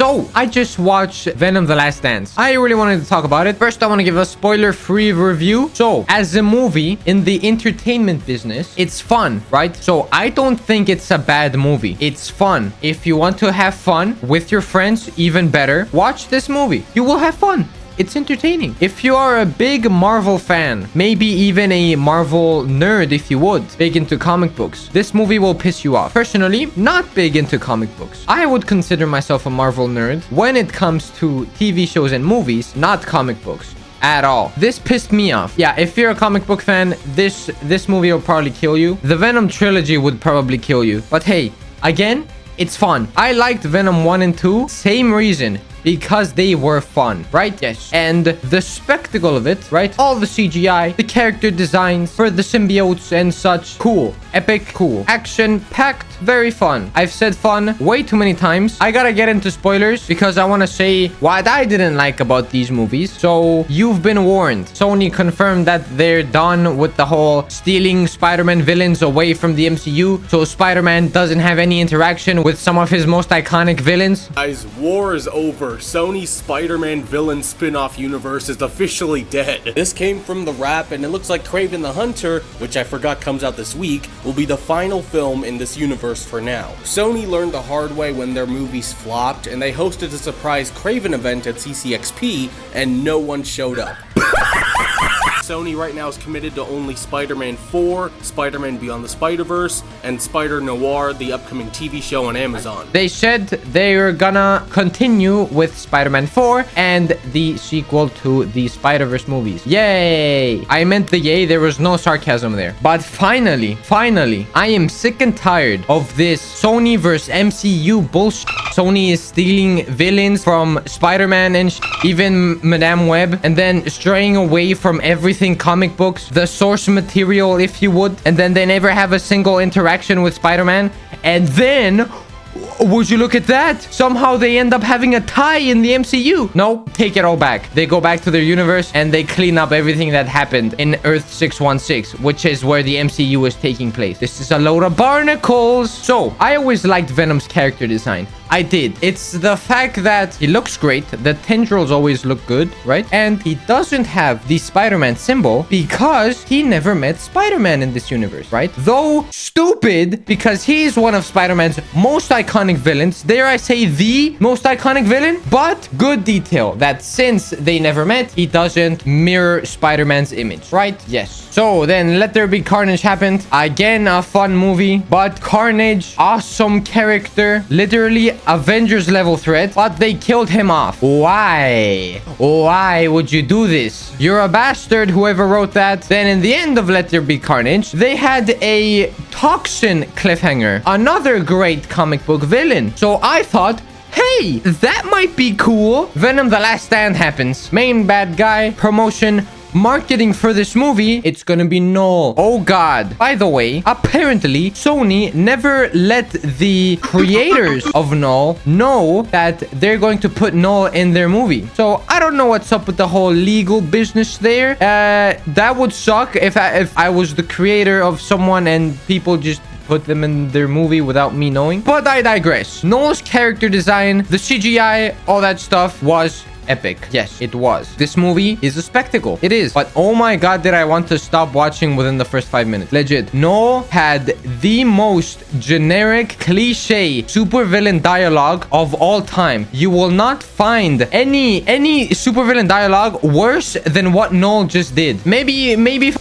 So, I just watched Venom The Last Dance. I really wanted to talk about it. First, I want to give a spoiler-free review. So, as a movie in the entertainment business, it's fun, right? So, I don't think it's a bad movie. It's fun. If you want to have fun with your friends, even better, watch this movie. You will have fun. It's entertaining. If you are a big Marvel fan, maybe even a Marvel nerd if you would, big into comic books, this movie will piss you off. Personally, not big into comic books. I would consider myself a Marvel nerd when it comes to TV shows and movies, not comic books at all. This pissed me off. Yeah, if you're a comic book fan, this movie will probably kill you. The Venom trilogy would probably kill you. But hey, again, it's fun. I liked Venom 1 and 2. Same reason. Because they were fun, right? Yes. And the spectacle of it, right? All the CGI, the character designs for the symbiotes and such. Cool. Epic. Cool. Action-packed. Very fun. I've said fun way too many times. I gotta get into spoilers because I want to say what I didn't like about these movies. So, you've been warned. Sony confirmed that they're done with the whole stealing Spider-Man villains away from the MCU. So, Spider-Man doesn't have any interaction with some of his most iconic villains. Guys, war is over. Sony's Spider-Man villain spin-off universe is officially dead. This came from the Wrap, and it looks like Kraven the Hunter, which I forgot comes out this week, will be the final film in this universe for now. Sony learned the hard way when their movies flopped, and they hosted a surprise Kraven event at CCXP, and no one showed up. Sony right now is committed to only Spider-Man 4, Spider-Man Beyond the Spider-Verse, and Spider-Noir, the upcoming TV show on Amazon. They said they're gonna continue with Spider-Man 4 and the sequel to the Spider-Verse movies. Yay! I meant the yay, there was no sarcasm there. But finally, I am sick and tired of this Sony vs MCU bullshit. Sony is stealing villains from Spider-Man and even Madame Web, and then straying away from everything comic books, the source material if you would, and then they never have a single interaction with Spider-Man. And then, would you look at that? Somehow they end up having a tie in the MCU. No, take it all back. They go back to their universe and they clean up everything that happened in Earth 616, which is where the MCU is taking place. This is a load of barnacles. So, I always liked Venom's character design. I did. It's the fact that he looks great. The tendrils always look good, right? And he doesn't have the Spider-Man symbol because he never met Spider-Man in this universe, right? Though stupid, because he's one of Spider-Man's most iconic villains. Dare I say the most iconic villain? But good detail that since they never met, he doesn't mirror Spider-Man's image, right? Yes. So then Let There Be Carnage happened. Again, a fun movie, but Carnage, awesome character, literally Avengers level threat, but they killed him off. Why? Why would you do this? You're a bastard, whoever wrote that. Then in the end of Let There Be Carnage, they had a Toxin cliffhanger, another great comic book villain. So I thought, hey, that might be cool. Venom The Last Stand happens. Main bad guy, promotion, marketing for this movie, it's gonna be Null. Oh god. By the way, apparently Sony never let the creators of Null know that they're going to put Null in their movie. So I don't know what's up with the whole legal business there. That would suck if I was the creator of someone and people just put them in their movie without me knowing. But I digress. Null's character design, the CGI, all that stuff was epic. Yes, it was. This movie is a spectacle. It is. But oh my god, did I want to stop watching within the first 5 minutes. Legit. Null had the most generic, cliche supervillain dialogue of all time. You will not find any supervillain dialogue worse than what Null just did. Maybe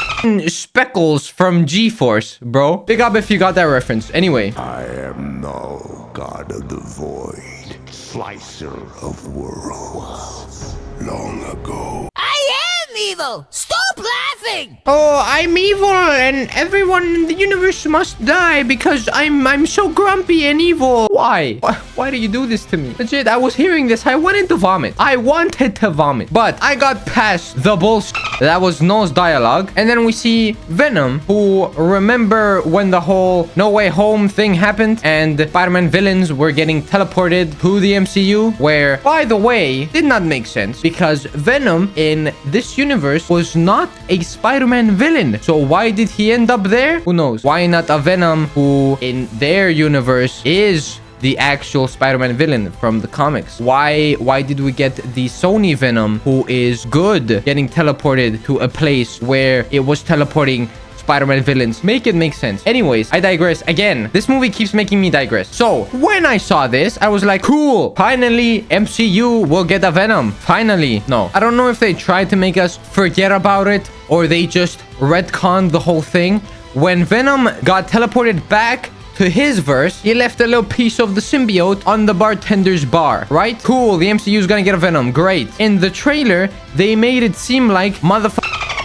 Speckles from G-Force, bro. Big up if you got that reference. Anyway. I am Null, God of the Void, slicer of worlds. Long ago, I am evil! Stop laughing! Oh, I'm evil and everyone in the universe must die because I'm so grumpy and evil. Why? Why do you do this to me? Legit, I was hearing this. I wanted to vomit. But I got past the bullshit. That was Null's dialogue. And then we see Venom, who remember when the whole No Way Home thing happened and Spider-Man villains were getting teleported to the MCU, where, by the way, did not make sense because Venom in this universe was not a Spider-Man villain. So why did he end up there? Who knows? Why not a Venom who in their universe is the actual Spider-Man villain from the comics? Why did we get the Sony Venom, who is good, getting teleported to a place where it was teleporting Spider-Man villains? Make it make sense. Anyways, I digress again. This movie keeps making me digress. So when I saw this, I was like, cool, finally MCU will get a Venom. Finally. No, I don't know if they tried to make us forget about it or they just retconned the whole thing. When Venom got teleported back to his verse, he left a little piece of the symbiote on the bartender's bar, right? Cool, the MCU is gonna get a Venom. Great. In the trailer, they made it seem like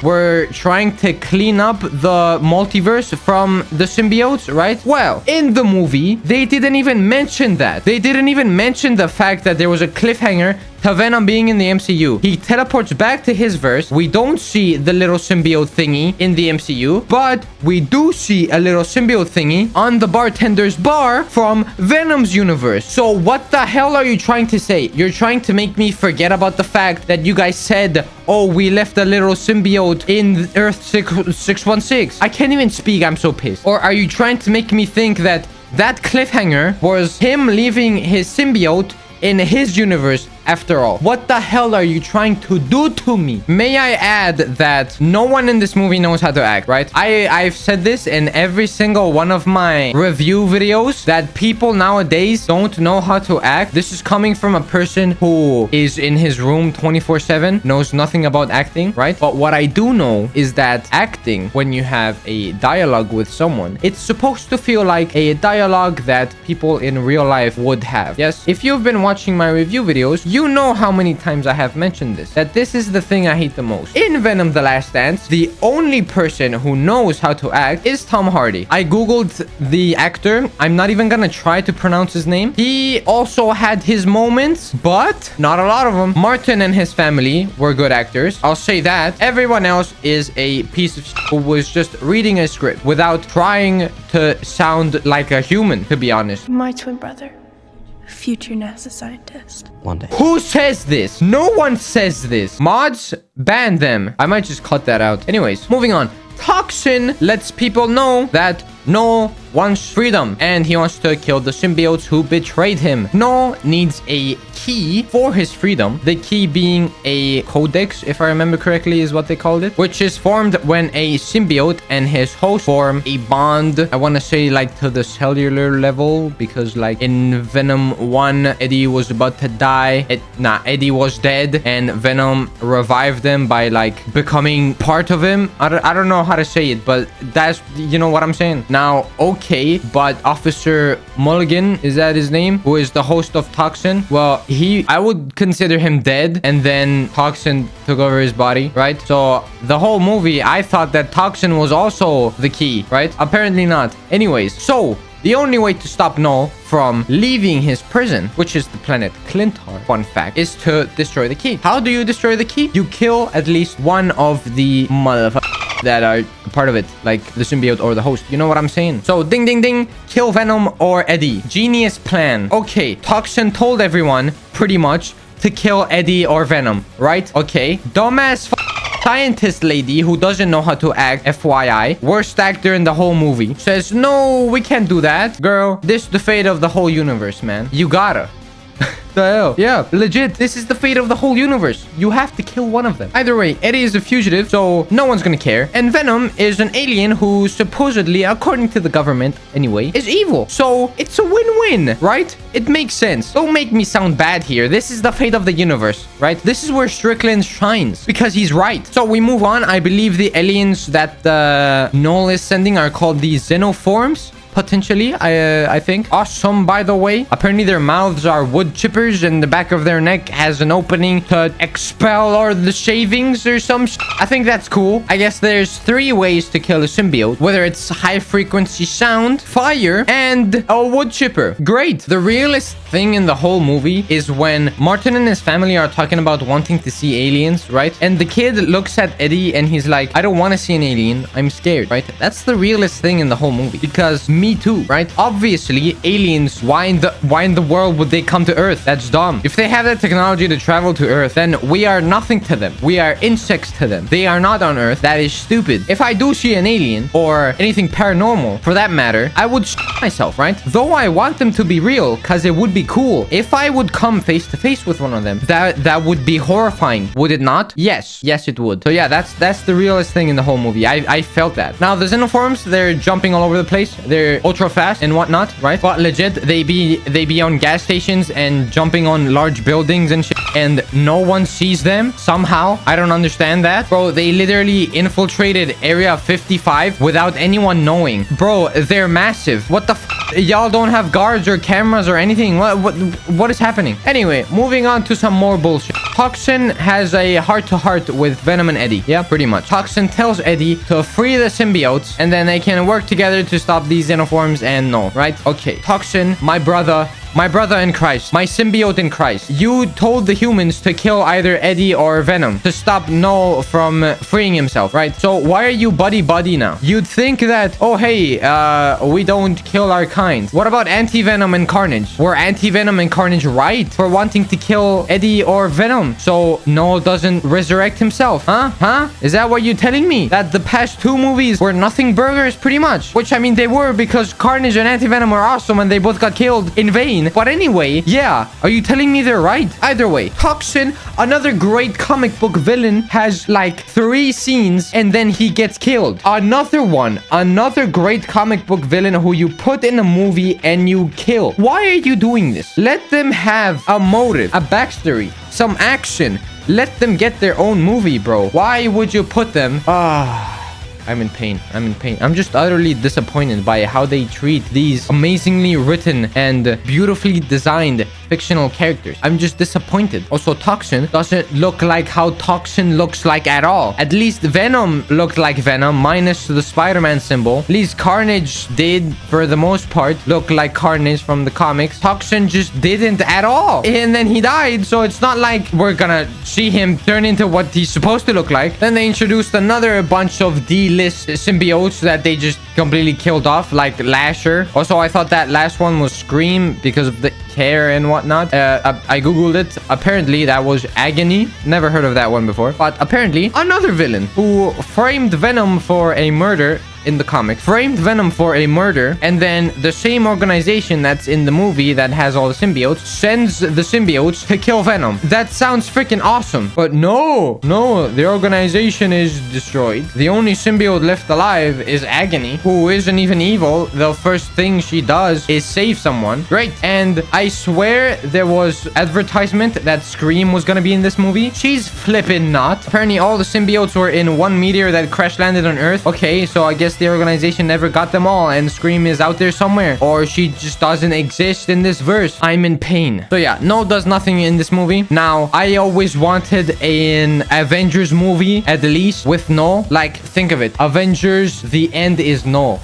were trying to clean up the multiverse from the symbiotes, right? Well, in the movie, they didn't even mention that. They didn't even mention the fact that there was a cliffhanger to Venom being in the MCU. He teleports back to his verse. We don't see the little symbiote thingy in the MCU, but we do see a little symbiote thingy on the bartender's bar from Venom's universe. So what the hell are you trying to say? You're trying to make me forget about the fact that you guys said, oh, we left a little symbiote in Earth 616. I can't even speak. I'm so pissed. Or are you trying to make me think that that cliffhanger was him leaving his symbiote in his universe after all? What the hell are you trying to do to me? May I add that no one in this movie knows how to act, right? I've said this in every single one of my review videos, that people nowadays don't know how to act. This is coming from a person who is in his room 24/7, knows nothing about acting, right? But what I do know is that acting, when you have a dialogue with someone, it's supposed to feel like a dialogue that people in real life would have. Yes, if you've been watching my review videos, you know how many times I have mentioned this, that this is the thing I hate the most. In Venom The Last Dance, the only person who knows how to act is Tom Hardy. I googled the actor. I'm not even gonna try to pronounce his name. He also had his moments, but not a lot of them. Martin and his family were good actors, I'll say that. Everyone else is a piece of shit who was just reading a script without trying to sound like a human, to be honest. My twin brother, future NASA scientist. One day. Who says this? No one says this. Mods, ban them. I might just cut that out. Anyways, moving on. Toxin lets people know that Noel wants freedom and he wants to kill the symbiotes who betrayed him. Noel needs a key for his freedom. The key being a codex, if I remember correctly, is what they called it, which is formed when a symbiote and his host form a bond. I want to say like to the cellular level, because like in Venom 1, Eddie was about to die. Eddie was dead and Venom revived him by like becoming part of him. I don't know how to say it, but that's, you know what I'm saying. Now, okay, but Officer Mulligan, is that his name? Who is the host of Toxin? Well, I would consider him dead, and then Toxin took over his body, right? So the whole movie, I thought that Toxin was also the key, right? Apparently not. Anyways, so the only way to stop Noel from leaving his prison, which is the planet Clintar, fun fact, is to destroy the key. How do you destroy the key? You kill at least one of the motherfuckers that are part of it, like the symbiote or the host. You know what I'm saying? So ding ding ding, kill Venom or Eddie. Genius plan. Okay, Toxin told everyone pretty much to kill Eddie or Venom, right? Okay, dumbass scientist lady who doesn't know how to act, FYI, worst actor in the whole movie, says, no, we can't do that. Girl, this is the fate of the whole universe, man. You gotta. The hell? Yeah, legit. This is the fate of the whole universe. You have to kill one of them. Either way, Eddie is a fugitive, so no one's gonna care. And Venom is an alien who supposedly, according to the government anyway, is evil. So it's a win-win, right? It makes sense. Don't make me sound bad here. This is the fate of the universe, right? This is where Strickland shines, because he's right. So we move on. I believe the aliens that Noel is sending are called the Xenoforms. Potentially, I think. Awesome, by the way. Apparently, their mouths are wood chippers and the back of their neck has an opening to expel all the shavings or some I think that's cool. I guess there's 3 ways to kill a symbiote, whether it's high-frequency sound, fire, and a wood chipper. Great. The realest thing in the whole movie is when Martin and his family are talking about wanting to see aliens, right? And the kid looks at Eddie and he's like, I don't want to see an alien. I'm scared, right? That's the realest thing in the whole movie, because me me too, right? Obviously, aliens, why in the world would they come to Earth? That's dumb. If they have the technology to travel to Earth, then we are nothing to them. We are insects to them. They are not on Earth. That is stupid. If I do see an alien or anything paranormal, for that matter, I would myself, right? Though I want them to be real, because it would be cool. If I would come face to face with one of them, that would be horrifying, would it not? Yes, it would. So yeah, that's the realest thing in the whole movie. I felt that. Now the xenoforms, they're jumping all over the place. They're ultra fast and whatnot, right? But legit, they be on gas stations and jumping on large buildings and shit, and no one sees them somehow. I don't understand that, bro. They literally infiltrated area 55 without anyone knowing. Bro, they're massive. What the y'all don't have guards or cameras or anything? What is happening? Anyway, moving on to some more bullshit. Toxin has a heart-to-heart with Venom and Eddie. Yeah, pretty much. Toxin tells Eddie to free the symbiotes, and then they can work together to stop these xenoforms, and no, right? Okay. Toxin, my brother in Christ, my symbiote in Christ. You told the humans to kill either Eddie or Venom to stop No from freeing himself, right? So why are you buddy now? You'd think that, oh, hey, we don't kill our kind. What about Anti-Venom and Carnage? Were Anti-Venom and Carnage right for wanting to kill Eddie or Venom? So No doesn't resurrect himself, huh? Is that what you're telling me? That the past two movies were nothing burgers, pretty much? Which, I mean, they were, because Carnage and Anti-Venom are awesome and they both got killed in vain. But anyway, yeah, are you telling me they're right? Either way, Toxin, another great comic book villain, has like 3 scenes and then he gets killed. Another great comic book villain who you put in a movie and you kill. Why are you doing this? Let them have a motive, a backstory, some action. Let them get their own movie, bro. Why would you put them? I'm in pain. I'm just utterly disappointed by how they treat these amazingly written and beautifully designed fictional characters. I'm just disappointed. Also, Toxin doesn't look like how Toxin looks like at all. At least Venom looked like Venom, minus the Spider-Man symbol. At least Carnage did, for the most part, look like Carnage from the comics. Toxin just didn't at all. And then he died, so it's not like we're gonna see him turn into what he's supposed to look like. Then they introduced another bunch of D-list symbiotes that they just completely killed off, like Lasher. Also, I thought that last one was Scream because of the hair and whatnot. I googled it. Apparently that was Agony. Never heard of that one before, but apparently another villain who framed Venom for a murder in the comic, and then the same organization that's in the movie that has all the symbiotes sends the symbiotes to kill Venom. That sounds freaking awesome, but no, the organization is destroyed. The only symbiote left alive is Agony, who isn't even evil. The first thing she does is save someone. Great. And I swear there was advertisement that Scream was gonna be in this movie. She's flipping not. Apparently all the symbiotes were in one meteor that crash landed on Earth. Okay, so I guess the organization never got them all and Scream is out there somewhere, or she just doesn't exist in this verse. I'm in pain. So yeah, No does nothing in this movie. Now, I always wanted an Avengers movie, at least, with No. Like, think of it. Avengers, the end is No.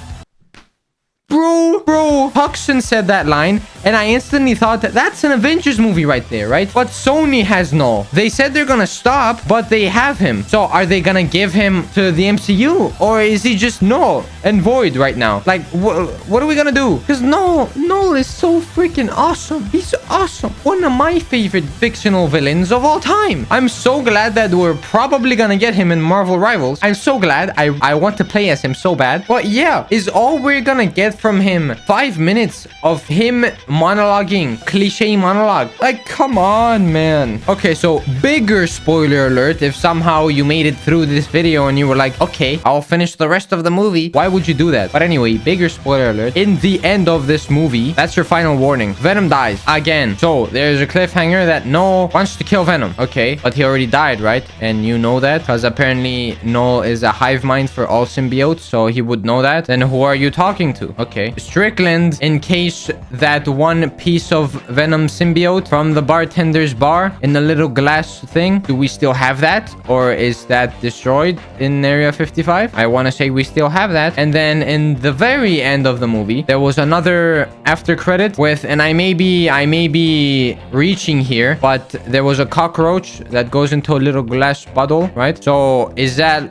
Bro, Toxin said that line, and I instantly thought that that's an Avengers movie right there, right? But Sony has No. They said they're gonna stop, but they have him. So are they gonna give him to the MCU? Or is he just null and void right now? Like, what are we gonna do? Because No is so freaking awesome. He's awesome. One of my favorite fictional villains of all time. I'm so glad that we're probably gonna get him in Marvel Rivals. I'm so glad. I want to play as him so bad. But yeah, is all we're gonna get from him 5 minutes of him monologuing, cliche monologue? Like, come on, man. Okay, so bigger spoiler alert. If somehow you made it through this video and you were like, okay, I'll finish the rest of the movie, why would you do that? But anyway, bigger spoiler alert. In the end of this movie, that's your final warning. Venom dies again. So there's a cliffhanger that No wants to kill Venom. Okay, but he already died, right? And you know that because apparently No is a hive mind for all symbiotes, so he would know that. Then who are you talking to? Okay, Strickland, in case that one piece of Venom symbiote from the bartender's bar in the little glass thing, do we still have that, or is that destroyed in Area 55? I want to say we still have that. And then in the very end of the movie, there was another after credit with, and I may be reaching here, but there was a cockroach that goes into a little glass bottle, right? So is that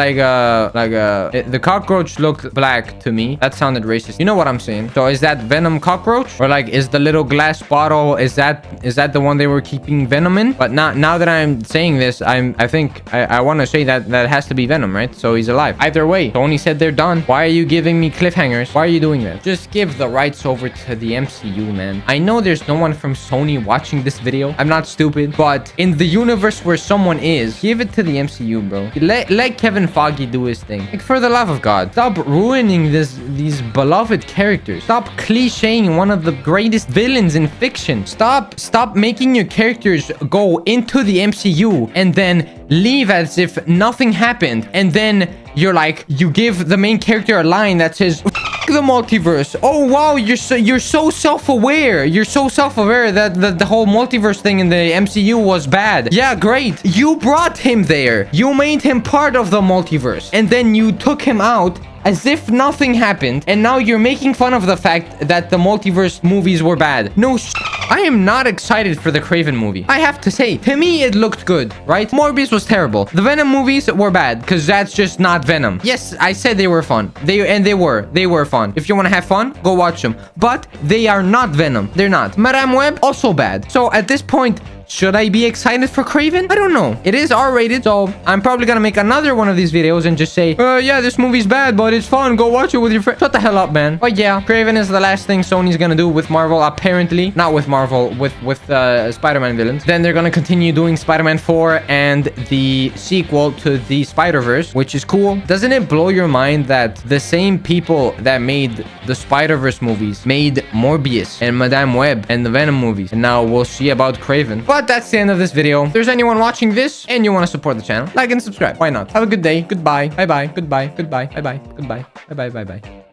like the cockroach looked black to me. That sounded racist. You know what I'm saying? So is that Venom cockroach, or like is the little glass bottle, is that the one they were keeping Venom in? But now that I'm saying this, I think I want to say that has to be Venom, right? So he's alive. Either way, Sony said they're done. Why are you giving me cliffhangers? Why are you doing that? Just give the rights over to the MCU, man. I know there's no one from Sony watching this video. I'm not stupid, but in the universe where someone is, give it to the MCU, bro. Let Kevin Feige do his thing. Like, for the love of God, stop ruining these beloved characters. Stop clichéing one of the greatest villains in fiction. Stop making your characters go into the MCU and then leave as if nothing happened, and then you're like, you give the main character a line that says the multiverse. Oh wow, you're so self-aware. You're so self-aware that the whole multiverse thing in the MCU was bad. Yeah, great. You brought him there. You made him part of the multiverse, and then you took him out as if nothing happened, and now you're making fun of the fact that the multiverse movies were bad. No, I am not excited for the Kraven movie. I have to say, to me, it looked good, right? Morbius was terrible. The Venom movies were bad, because that's just not Venom. Yes, I said they were fun. They were fun. If you want to have fun, go watch them. But they are not Venom. They're not. Madame Web, also bad. So at this point, should I be excited for Kraven? I don't know. It is R-rated, so I'm probably gonna make another one of these videos and just say, yeah, this movie's bad, but it's fun. Go watch it with your friends. Shut the hell up, man. But yeah, Kraven is the last thing Sony's gonna do with Marvel, apparently. Not with Marvel, with Spider-Man villains. Then they're gonna continue doing Spider-Man 4 and the sequel to the Spider-Verse, which is cool. Doesn't it blow your mind that the same people that made the Spider-Verse movies made Morbius and Madame Web and the Venom movies? And now we'll see about Kraven. But that's the end of this video. If there's anyone watching this and you want to support the channel, like and subscribe. Why not? Have a good day. Goodbye. Bye-bye. Goodbye. Goodbye. Bye-bye. Goodbye. Bye-bye. Bye-bye.